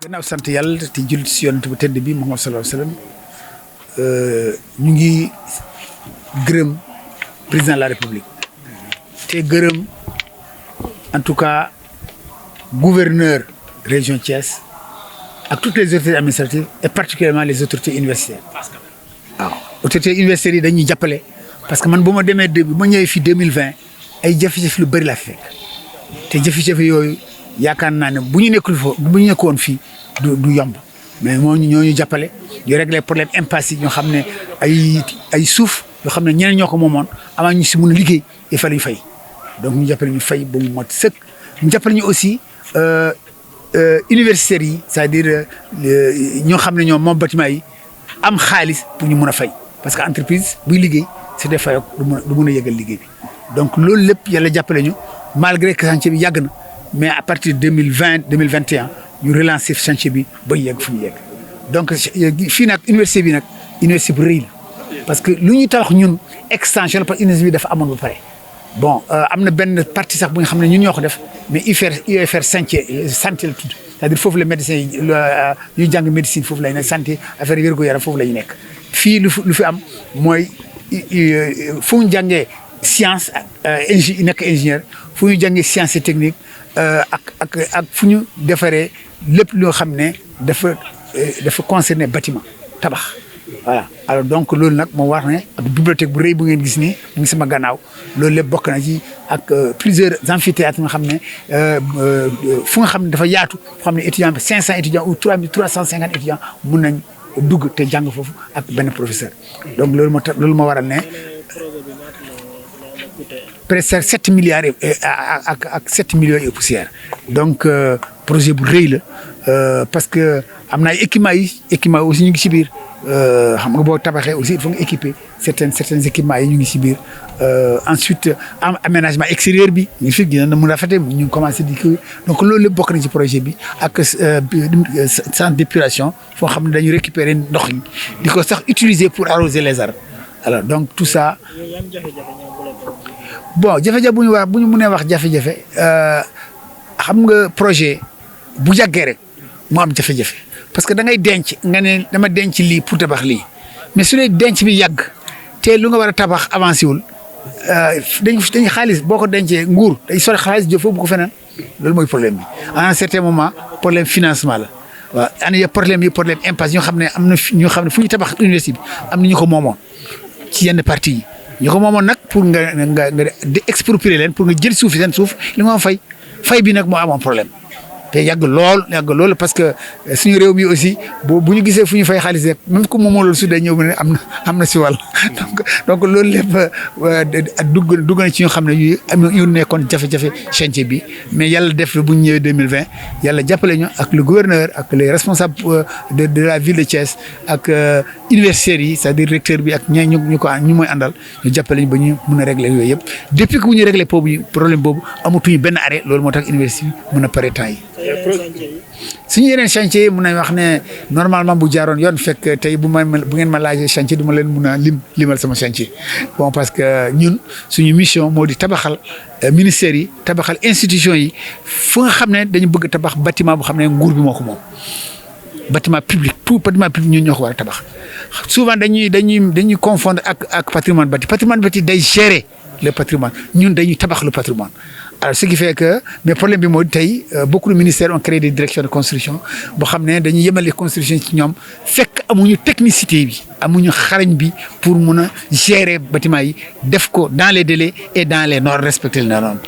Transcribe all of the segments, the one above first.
gannaaw sant yàlla te jullit si yonent bu tedd bi Muhammad sallallahu alayhi wa sallam ñu ngi gërëm président de la république te gërëm en tout cas gouverneur région Thiès ak toutes les autorités administratives et particulièrement les autorités universitaires. waaw autorités universitaires yi dañuy jàppale parce que man bu ma demee bu ma ñëwee fii 2020 ay jafe-jafe lu bëri la fekk te jafe-jafe yooyu yaakaar naa ne bu ñu nekkul foofu bu ñu nekkoon fii du yomb mais ñoo ñu jàppale ñu régler problème impasse yi ñoo xam ne ay suuf yoo xam ne ñeneen ñoo ko moomoon avant ñu si mun a liggéey il fallait ñu fay donc ñu jàppale ñu fay ba mu mot sëkk ñu jàppale ñu aussi universitaires yi c'est-à-dire ñoo xam ne ñoom moom bâtiment yi am xaalis pour ñu mun a fay parce que entreprise buy liggéey c'est des fayok du mun a yëgal liggéey bi donc loolu lépp yàlla jàppale ñu malgré que chantier bi yàgg na mais à partir de 2021 ñu relancer chantier bi ba yegg fu mu yegg donc fii nag université bi nag université bu rëy la parce que lu ñuy tabax ñun extension la parce que université bi dafa amoon ba pare bon am na benn partie sax bu nga xam ne ñun ñoo ko def mais UFR santé la tudd c'est-à-dire foofu la médecin yi ñuy jàng médecine foofu lay nekk santé affaire wér-gu-yaram foofu la ñu nekk fii lu fi am mooy fu ñu jàngee science nekk ingénieur fu ñu jàngee science et technique ak fu ñu defaree lépp loo xam ne dafa concerner bâtiment tabax voilà alors donc loolu nag moo war ne ak bibliothèque bu rëy bu ngeen gis nii mu ngi sama gannaaw loolu lépp bokk na ci ak plusieurs amphithéâtres nga xam ne fu nga xam ne dafa yaatu foo xam ne étudiants 500 étudiants ou 350 étudiants mun nañ dugg te jàng foofu ak benn professeur donc loolu moo waral ne presque 7 milliards ak 7 millions et poussière donc projet bu rëy la parce que am na ay équipements aussi ñu ngi ci biir xam nga boo tabaxee aussi il faut nga équiper certains équipements yi ñu ngi ci biir ensuite aménagement extérieur bi ñu fi gën a mun a rafetee ñu commencé di ko donc loolu lépp bokk na ci projet bi ak centre d'épuration foo xam ne dañu récupérer ndox yi di ko sax utiliser pour arroser les arbres alors donc tout ça bon jafe-jafe bu ñu mënee wax jafe-jafe xam nga projet bu yàggee rek mu am jafe-jafe parce que da ngay denc nga ne dama denc lii pour tabax lii mais su dee denc bi yàgg te lu nga war a tabax avancé wul dañ xaalis boo ko dencee nguur day sori xaalis jëf foofu bu ko feneen loolu mooy problème bi à un certain moment problème financement la waaw ana ya problème impasse ñoo xam ne am na ñoo xam ne fu ñu tabax université bi am na ñu ko moomoon ci yenn parties yi ñu ko moomoon nag pour nga di exproprier leen pour nga jël suuf seen suuf li nga fay bi nag moo amoon problème te yàgg lool parce que suñu réew mi aussi bu ñu gisee fu ñu fay xaalis rek même que moom loolu su dee ñëw ne am na si wàll donc loolu lépp dugg na ci ñoo xam ne ñu nekkoon jafe-jafe chantier bi mais yàlla def bu ñu ñëwee 2020 yàlla jàppale ñu ak le gouverneur ak les responsables de la ville de Thiès ak universitaires yi c'est-à-dire recteur bi ak ñu mooy àndal ñu jàppale ñu ba ñu mun a régler yooyu yëpp depuis que bu ñu régler problème boobu amatuñu benn arrêt loolu moo tax université bi mun a pare temps yi. suñu yeneen chantier yi mun nañ wax ne normalement bu jaaroon yoon fekk tey bu ngeen ma laajee chantier du ma leen mun a limal sama chantier bon parce que ñun suñu mission moo di tabaxal ministères yi tabaxal institutions yi fu nga xam ne dañu bëgg tabax bâtiment bu xam ne nguur bi moo ko moom bâtiment public ñun ñoo ko war a tabax souvent dañuy confondre ak patrimoine bâti day gérer le patrimoine ñun dañuy tabax le patrimoine alors ce qui fait que mais problème bi moo tey beaucoup de ministères ont créé des directions de construction boo xam ne dañuy yemale construction ci ñoom fekk amuñu technicité bi amuñu xarañ bi pour mun a gérer bâtiment yi def ko dans les délais et dans les normes respecter les normes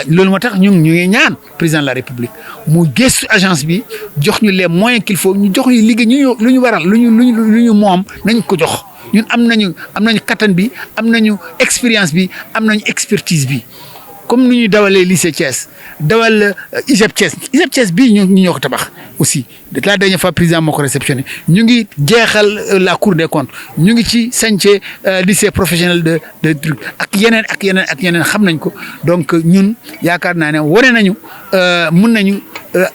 loolu moo tax ñu ngi ñaan président de la république mu gëstu agence bi jox ñu les moyens qu'il faut ñu jox ñu liggéey lu ñu waral lu ñu moom nañ ko jox ñun am nañu kattan bi am nañu expérience bi am nañu expertise bi. comme ni ñuy dawalee lycée Thiès dawal ISEP Thiès bii ñu ñoo ko tabax aussi la dernière fois président moo ko réceptionné ñu ngi jeexal la cour des comptes ñu ngi ci chantier lycée professionnel de truc ak yeneen xam nañ ko donc ñun yaakaar naa ne wane nañu mun nañu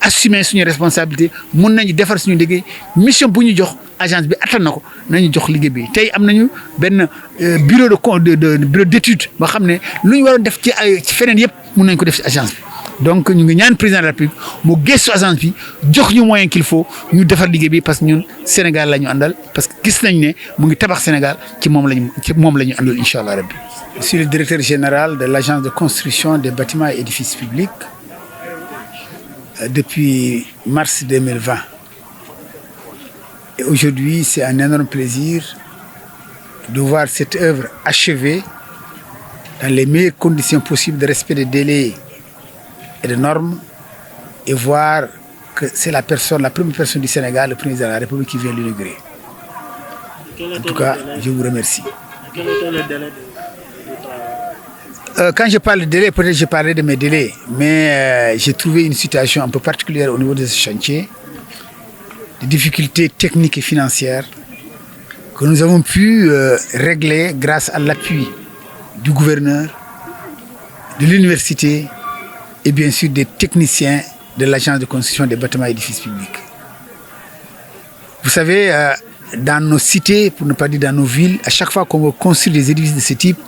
assumer suñu responsabilité mun nañu defar suñu liggéey mission bu ñu jox agence bi attan na ko nañu jox liggéey bi tey am nañu benn bureau d'étude boo xam ne lu ñu waroon def ci feneen yëpp mun nañ ko def ci agence bi donc ñu ngi ñaan président de la République mu gëstu agence bi jox ñu moyen qu'il faut ñu defar liggéey bi parce que ñun Sénégal la ñu àndal parce que gis nañ ne mu ngi tabax Sénégal ci moom la ñu àndal incha allah rabbi. Je suis le directeur général de l'agence de construction des bâtiments et édifices publics depuis mars 2020. Et aujourd'hui, c'est un énorme plaisir de voir cette œuvre achevée dans les meilleures conditions possibles de respect des délais et des normes et voir que c'est la première personne du Sénégal, le président de la République qui vient l'inaugurer. En tout cas, je vous remercie. Quel était le délai Quand je parle de délai, peut-être je parlais de mes délais, mais j'ai trouvé une situation un peu particulière au niveau de ce chantier, des difficultés techniques et financières que nous avons pu régler grâce à l'appui du gouverneur, de l'université et bien sûr des techniciens de l'agence de construction des bâtiments et édifices publics. Vous savez, dans nos cités, pour ne pas dire dans nos villes, à chaque fois qu'on veut construire des édifices de ce type,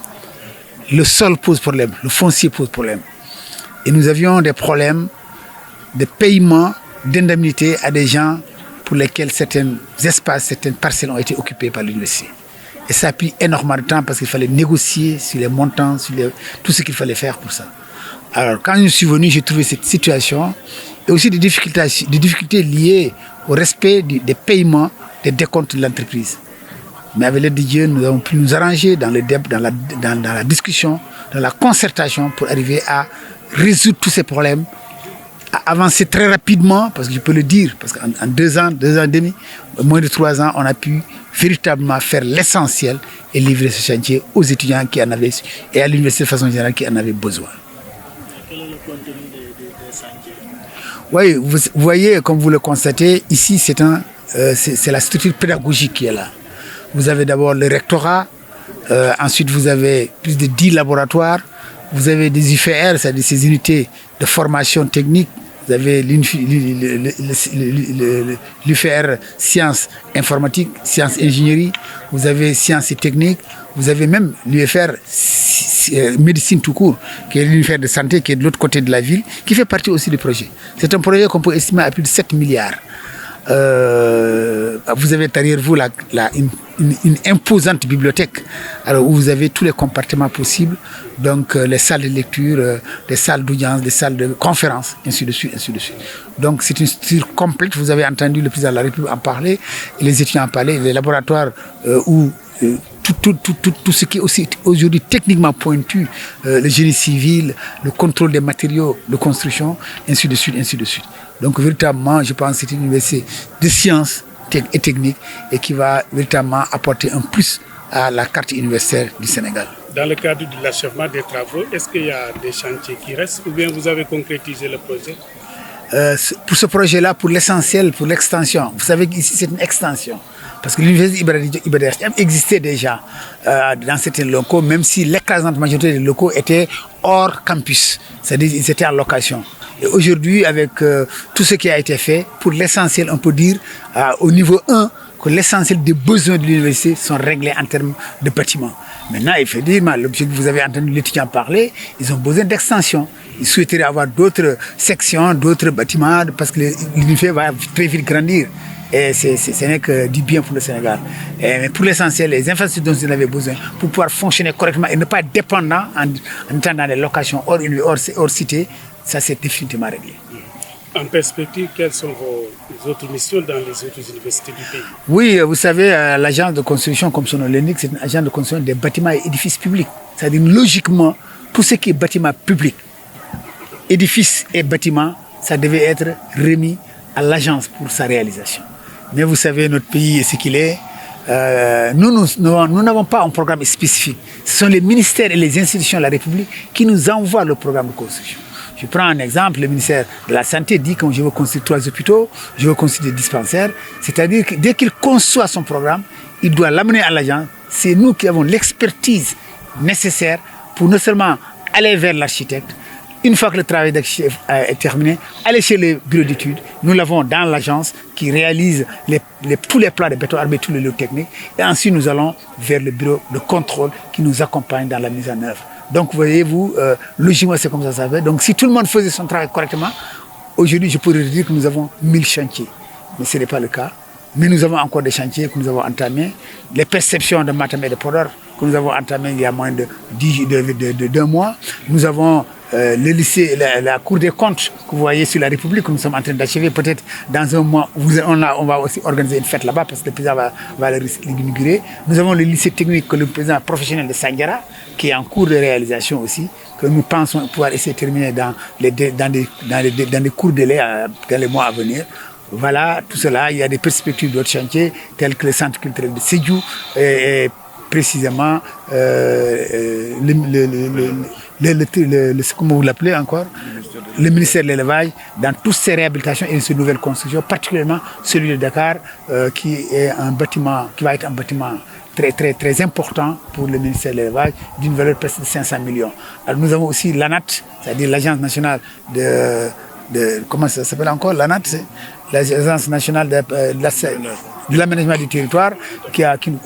le sol pose problème, le foncier pose problème. Et nous avions des problèmes de paiement d'indemnités à des gens pour lesquels certains espaces, certaines parcelles ont été occupées par l'université. Et ça a pris énormément de temps parce qu'il fallait négocier sur les montants, sur tout ce qu'il fallait faire pour ça. Alors quand je suis venu, j'ai trouvé cette situation et aussi des difficultés liées au respect des paiements, des décomptes de l'entreprise. Mais avec l'aide de Dieu, nous avons pu nous arranger dans la discussion, dans la concertation pour arriver à résoudre tous ces problèmes, à avancer très rapidement, parce que je peux le dire, parce qu'en 2 ans, 2 ans et demi, moins de 3 ans, on a pu véritablement faire l'essentiel et livrer ce chantier aux étudiants qui en avaient et à l'université de façon générale qui en avaient besoin. Quel est le contenu des chantiers? Oui, vous voyez, comme vous le constatez, ici c'est la structure pédagogique qui est là. Vous avez d'abord le rectorat, ensuite vous avez plus de 10 laboratoires, vous avez des UFR, c'est-à-dire ces unités de formation technique, vous avez l'UFR sciences informatiques, sciences ingénierie, vous avez sciences et techniques, vous avez même l'UFR médecine tout court, qui est l'UFR de santé, qui est de l'autre côté de la ville, qui fait partie aussi du projet. C'est un projet qu'on peut estimer à plus de 7 milliards. Vous avez derrière vous une imposante bibliothèque alors où vous avez tous les compartiments possibles, donc les salles de lecture, les salles d'audience, les salles de conférence, ainsi de suite, ainsi de suite. Donc c'est une structure complète, vous avez entendu le président de la République en parler, et les étudiants en parler, les laboratoires où tout ce qui est aussi aujourd'hui techniquement pointu, le génie civil, le contrôle des matériaux de construction, ainsi de suite, ainsi de suite. Donc véritablement, je pense que c'est une université de sciences et techniques et qui va véritablement apporter un plus à la carte universitaire du Sénégal. Dans le cadre de l'achèvement des travaux, est-ce qu'il y a des chantiers qui restent ou bien vous avez concrétisé le projet? Pour ce projet-là, pour l'essentiel, pour l'extension, vous savez qu'ici c'est une extension. Parce que l'université Iba Der Thiam existait déjà dans certains locaux, même si l'écrasante majorité des locaux étaient hors campus, c'est-à-dire ils étaient en location. Et aujourd'hui, avec tout ce qui a été fait, pour l'essentiel, on peut dire au niveau 1 que l'essentiel des besoins de l'université sont réglés en termes de bâtiments. Maintenant, il faut dire, l'objet que vous avez entendu l'étudiant parler, ils ont besoin d'extension. Ils souhaiteraient avoir d'autres sections, d'autres bâtiments, parce que l'université va très vite grandir. Et ce n'est que du bien pour le Sénégal. Mais pour l'essentiel, les infrastructures dont vous avez besoin pour pouvoir fonctionner correctement et ne pas être dépendant en étant dans les locations hors cité, ça c'est définitivement réglé. En perspective, quelles sont vos autres missions dans les autres universités du pays? Oui, vous savez, l'agence de construction, comme son nom l'indique, c'est une agence de construction des bâtiments et édifices publics. C'est-à-dire, logiquement, tout ce qui est bâtiment public, édifices et bâtiments, ça devait être remis à l'agence pour sa réalisation. Mais vous savez, notre pays est ce qu'il est. Nous n'avons pas un programme spécifique. Ce sont les ministères et les institutions de la République qui nous envoient le programme de construction. Je prends un exemple, le ministère de la Santé dit que je veux construire 3 hôpitaux, je veux construire des dispensaires. C'est-à-dire que dès qu'il conçoit son programme, il doit l'amener à l'agence. C'est nous qui avons l'expertise nécessaire pour non seulement aller vers l'architecte, une fois que le travail est terminé, aller chez les bureaux d'études. Nous l'avons dans l'agence qui réalise tous les plans de béton armé, tous les lots techniques. Et ensuite, nous allons vers le bureau de contrôle qui nous accompagne dans la mise en œuvre. Donc, voyez-vous, logiquement, c'est comme ça ça fait. Donc, si tout le monde faisait son travail correctement, aujourd'hui, je pourrais dire que nous avons 1000 chantiers. Mais ce n'est pas le cas. Mais nous avons encore des chantiers que nous avons entamés. Les perceptions de Matam et de Podor que nous avons entamées il y a moins de 2 mois. Nous avons le lycée, la Cour des comptes que vous voyez sur la République que nous sommes en train d'achever. Peut-être dans un mois, on va aussi organiser une fête là-bas parce que le président va l'inaugurer. Nous avons le lycée technique que le président professionnel de Sandiara qui est en cours de réalisation aussi, que nous pensons pouvoir essayer de terminer dans des courts délais dans les mois à venir. Voilà, tout cela, il y a des perspectives d'autres chantiers tels que le centre culturel de Sédhiou et précisément comment vous l'appelez encore, le ministère de l'élevage dans toutes ces réhabilitations et ces nouvelles constructions, particulièrement celui de Dakar qui est un bâtiment, qui va être un bâtiment très important pour le ministère de l'élevage d'une valeur presque de 500 millions. Alors nous avons aussi l'ANAT, c'est-à-dire l'agence nationale comment ça s'appelle encore, l'ANAT, c'est l'agence nationale de l'aménagement du territoire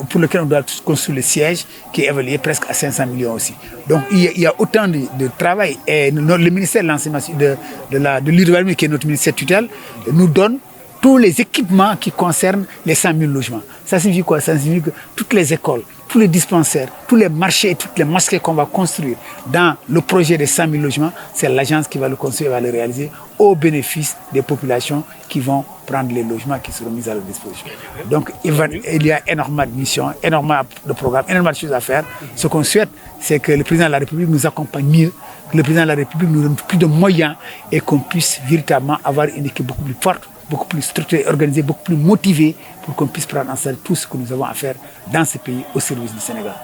pour lequel on doit construire le siège qui est évalué presque à 500 millions aussi. Donc il y a autant de travail et le ministère de l'enseignement de l'urbanisme qui est notre ministère tutelle nous donne tous les équipements qui concernent les 100 000 logements. Ça signifie quoi? Ça signifie que toutes les écoles, tous les dispensaires, tous les marchés et toutes les mosquées qu'on va construire dans le projet des 100 000 logements, c'est l'agence qui va le construire et va le réaliser au bénéfice des populations qui vont prendre les logements qui seront mis à leur disposition. Donc il y a énormément de missions, énormément de programmes, énormément de choses à faire. Ce qu'on souhaite, c'est que le président de la République nous accompagne mieux, que le président de la République nous donne plus de moyens et qu'on puisse véritablement avoir une équipe beaucoup plus forte, beaucoup plus structurée, organisée, beaucoup plus motivée pour qu'on puisse prendre en charge tout ce que nous avons à faire dans ce pays au service du Sénégal.